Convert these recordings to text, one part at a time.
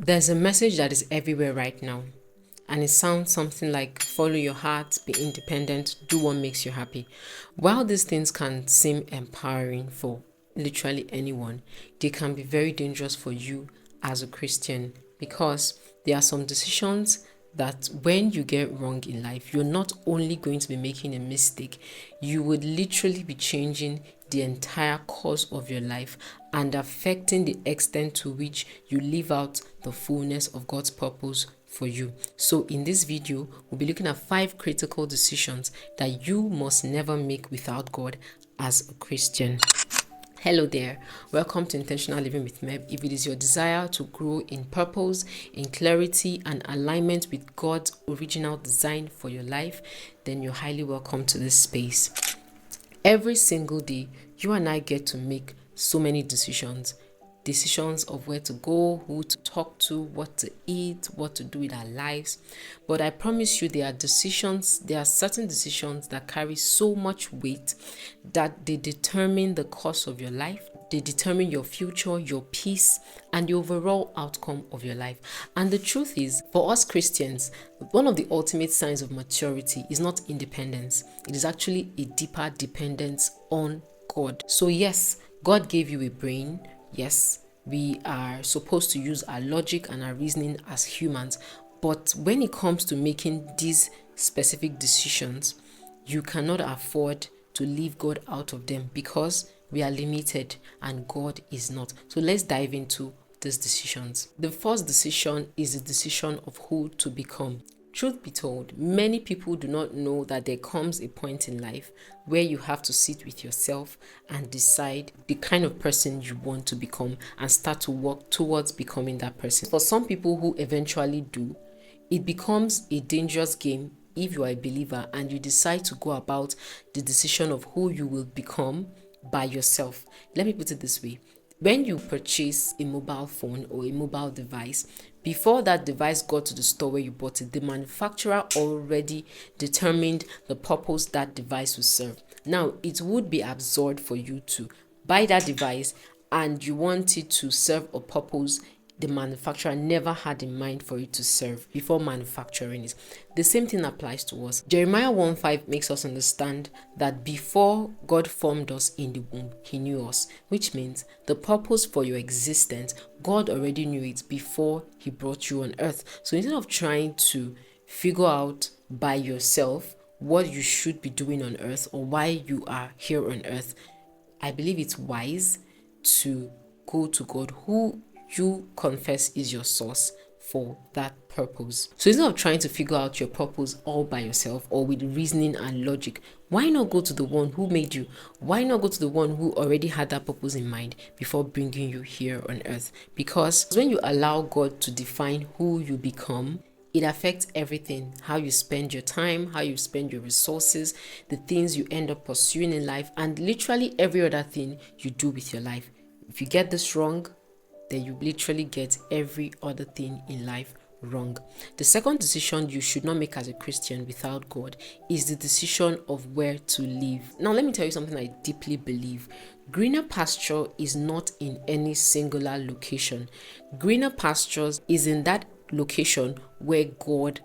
There's a message that is everywhere right now, and it sounds something like follow your heart, be independent, do what makes you happy. While these things can seem empowering for literally anyone, they can be very dangerous for you as a Christian because there are some decisions that when you get wrong in life, you're not only going to be making a mistake, you would literally be changing the entire course of your life and affecting the extent to which you live out the fullness of God's purpose for you. So in this video, we'll be looking at 5 critical decisions that you must never make without God as a Christian. Hello there, welcome to Intentional Living with Meb. If it is your desire to grow in purpose, in clarity, and alignment with God's original design for your life, then you're highly welcome to this space. Every single day, you and I get to make so many decisions of where to go, who to talk to, what to eat, what to do with our lives. But I promise you, there are certain decisions that carry so much weight that they determine the course of your life. They determine your future, your peace, and the overall outcome of your life. And the truth is, for us Christians, one of the ultimate signs of maturity is not independence. It is actually a deeper dependence on God. So yes, God gave you a brain. Yes, we are supposed to use our logic and our reasoning as humans. But when it comes to making these specific decisions, you cannot afford to leave God out of them because we are limited and God is not. So let's dive into these decisions. The first decision is the decision of who to become. Truth be told, many people do not know that there comes a point in life where you have to sit with yourself and decide the kind of person you want to become and start to work towards becoming that person. For some people who eventually do, it becomes a dangerous game if you are a believer and you decide to go about the decision of who you will become by yourself. Let me put it this way. When you purchase a mobile phone or a mobile device, before that device got to the store where you bought it, the manufacturer already determined the purpose that device will serve. Now, it would be absurd for you to buy that device and you want it to serve a purpose the manufacturer never had in mind for it to serve before manufacturing it. The same thing applies to us. Jeremiah 1:5 makes us understand that before God formed us in the womb, He knew us, which means the purpose for your existence, God already knew it before He brought you on earth. So instead of trying to figure out by yourself what you should be doing on earth or why you are here on earth, I believe it's wise to go to God, who you confess is your source for that purpose. So instead of trying to figure out your purpose all by yourself or with reasoning and logic, why not go to the one who made you? Why not go to the one who already had that purpose in mind before bringing you here on earth? Because when you allow God to define who you become, it affects everything. How you spend your time, how you spend your resources, the things you end up pursuing in life, and literally every other thing you do with your life. If you get this wrong, then you literally get every other thing in life wrong. The second decision you should not make as a Christian without God is the decision of where to live. Now, let me tell you something I deeply believe. Greener pasture is not in any singular location. Greener pastures is in that location where God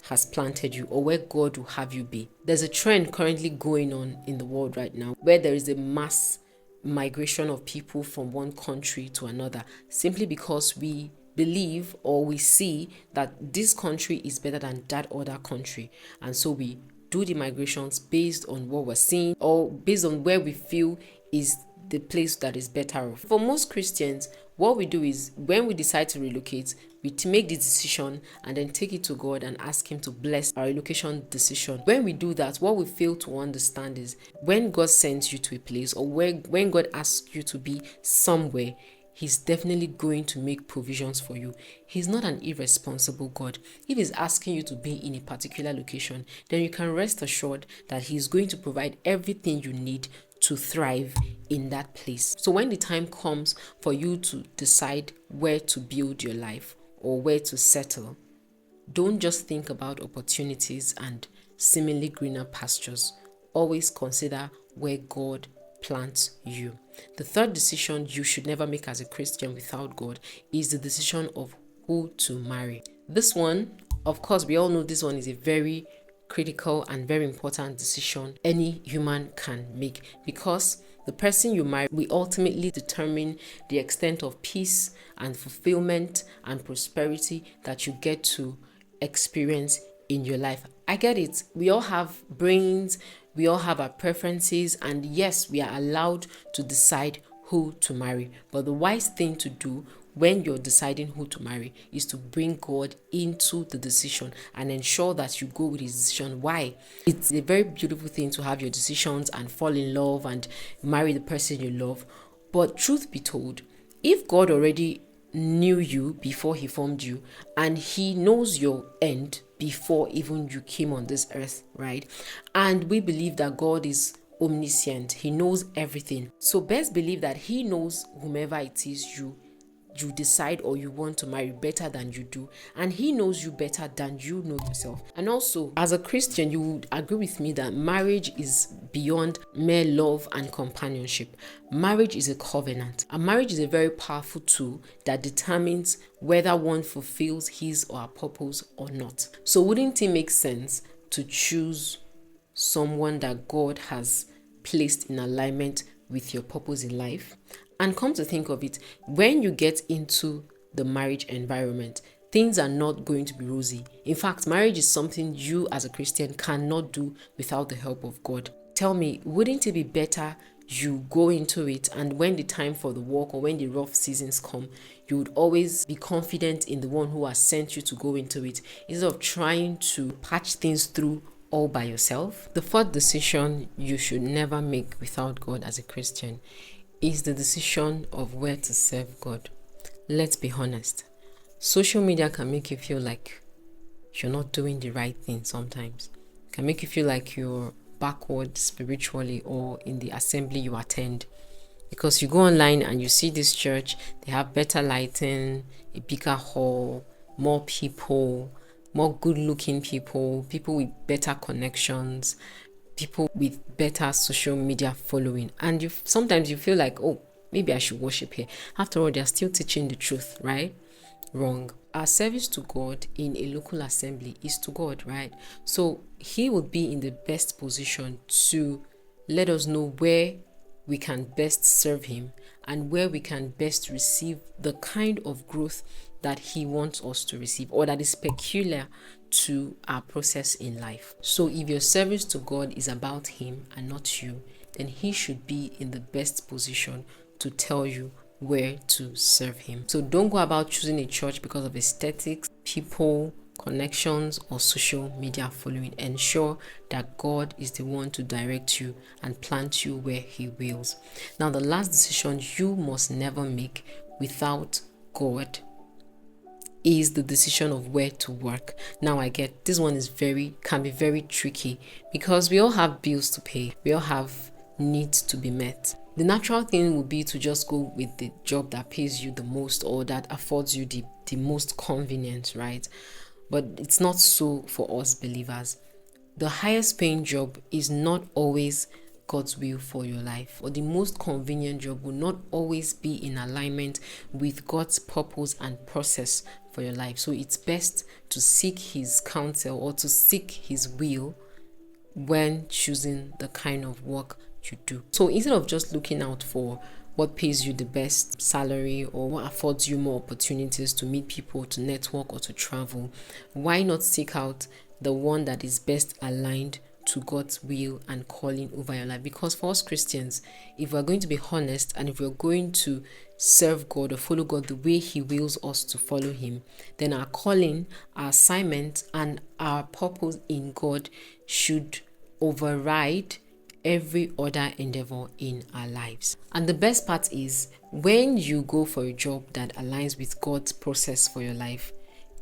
has planted you or where God will have you be. There's a trend currently going on in the world right now where there is a mass migration of people from one country to another simply because we believe or we see that this country is better than that other country, and so we do the migrations based on what we're seeing or based on where we feel is the place that is better off. For most Christians, what we do is when we decide to relocate, we make the decision and then take it to God and ask Him to bless our relocation decision. When we do that, what we fail to understand is when God sends you to a place or when God asks you to be somewhere, He's definitely going to make provisions for you. He's not an irresponsible God. If He's asking you to be in a particular location, then you can rest assured that He's going to provide everything you need to thrive in that place. So when the time comes for you to decide where to build your life or where to settle, don't just think about opportunities and seemingly greener pastures. Always consider where God plants you. The third decision you should never make as a Christian without God is the decision of who to marry. This one, of course, we all know this one is a very critical and very important decision any human can make, because the person you marry will ultimately determine the extent of peace and fulfillment and prosperity that you get to experience in your life. I get it. We all have brains, we all have our preferences, and yes, we are allowed to decide who to marry. But the wise thing to do when you're deciding who to marry is to bring God into the decision and ensure that you go with his decision. Why? It's a very beautiful thing to have your decisions and fall in love and marry the person you love. But truth be told, if God already knew you before he formed you, and he knows your end before even you came on this earth, right? And we believe that God is omniscient. He knows everything. So best believe that he knows whomever it is you decide or you want to marry better than you do, and he knows you better than you know yourself. And also, as a Christian, you would agree with me that marriage is beyond mere love and companionship. Marriage is a covenant, and marriage is a very powerful tool that determines whether one fulfills his or her purpose or not. So wouldn't it make sense to choose someone that God has placed in alignment with your purpose in life? And come to think of it, when you get into the marriage environment, things are not going to be rosy. In fact, marriage is something you as a Christian cannot do without the help of God. Tell me, wouldn't it be better you go into it, and when the time for the walk or when the rough seasons come, you would always be confident in the one who has sent you to go into it, instead of trying to patch things through all by yourself? The fourth decision you should never make without God as a Christian is the decision of where to serve God. Let's be honest. Social media can make you feel like you're not doing the right thing sometimes. It can make you feel like you're backward spiritually or in the assembly you attend. Because you go online and you see this church, they have better lighting, a bigger hall, more people, more good-looking people, people with better connections, people with better social media following, and sometimes you feel like, oh, maybe I should worship here. After all, they're still teaching the truth, right? Wrong. Our service to God in a local assembly is to God, right? So he would be in the best position to let us know where we can best serve him and where we can best receive the kind of growth that he wants us to receive, or that is peculiar to our process in life. So if your service to God is about him and not you, then he should be in the best position to tell you where to serve him. So don't go about choosing a church because of aesthetics, people, connections, or social media following. Ensure that God is the one to direct you and plant you where he wills. Now, the last decision you must never make without God is the decision of where to work. Now, I get this one can be very tricky because we all have bills to pay. We all have needs to be met. The natural thing would be to just go with the job that pays you the most or that affords you the most convenience, right? But it's not so for us believers. The highest paying job is not always God's will for your life, or the most convenient job will not always be in alignment with God's purpose and process for your life. So it's best to seek his counsel or to seek his will when choosing the kind of work you do. So instead of just looking out for what pays you the best salary or what affords you more opportunities to meet people, to network, or to travel, why not seek out the one that is best aligned to God's will and calling over your life? Because for us Christians, if we're going to be honest and if we're going to serve God or follow God the way he wills us to follow him, then our calling, our assignment, and our purpose in God should override every other endeavor in our lives. And the best part is, when you go for a job that aligns with God's process for your life,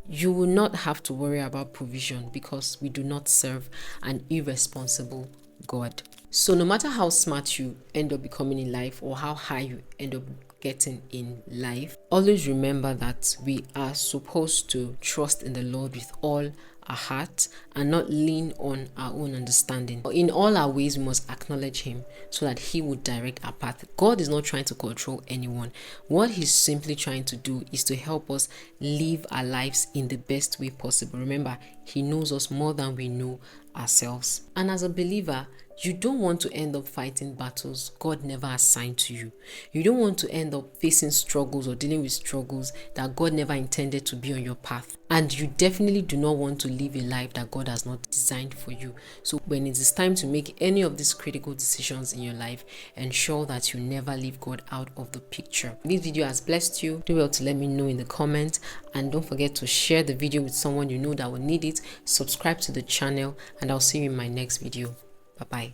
you will not have to worry about provision, because we do not serve an irresponsible God. So no matter how smart you end up becoming in life or how high you end up getting in life, always remember that we are supposed to trust in the Lord with all our heart and not lean on our own understanding. In all our ways, we must acknowledge Him so that He would direct our path. God is not trying to control anyone. What He's simply trying to do is to help us live our lives in the best way possible. Remember, He knows us more than we know ourselves. And as a believer, you don't want to end up fighting battles God never assigned to you. You don't want to end up facing struggles or dealing with struggles that God never intended to be on your path. And you definitely do not want to live a life that God has not designed for you. So when it is time to make any of these critical decisions in your life, ensure that you never leave God out of the picture. If this video has blessed you, do well to let me know in the comments, and don't forget to share the video with someone you know that will need it. Subscribe to the channel, and I'll see you in my next video. Bye-bye.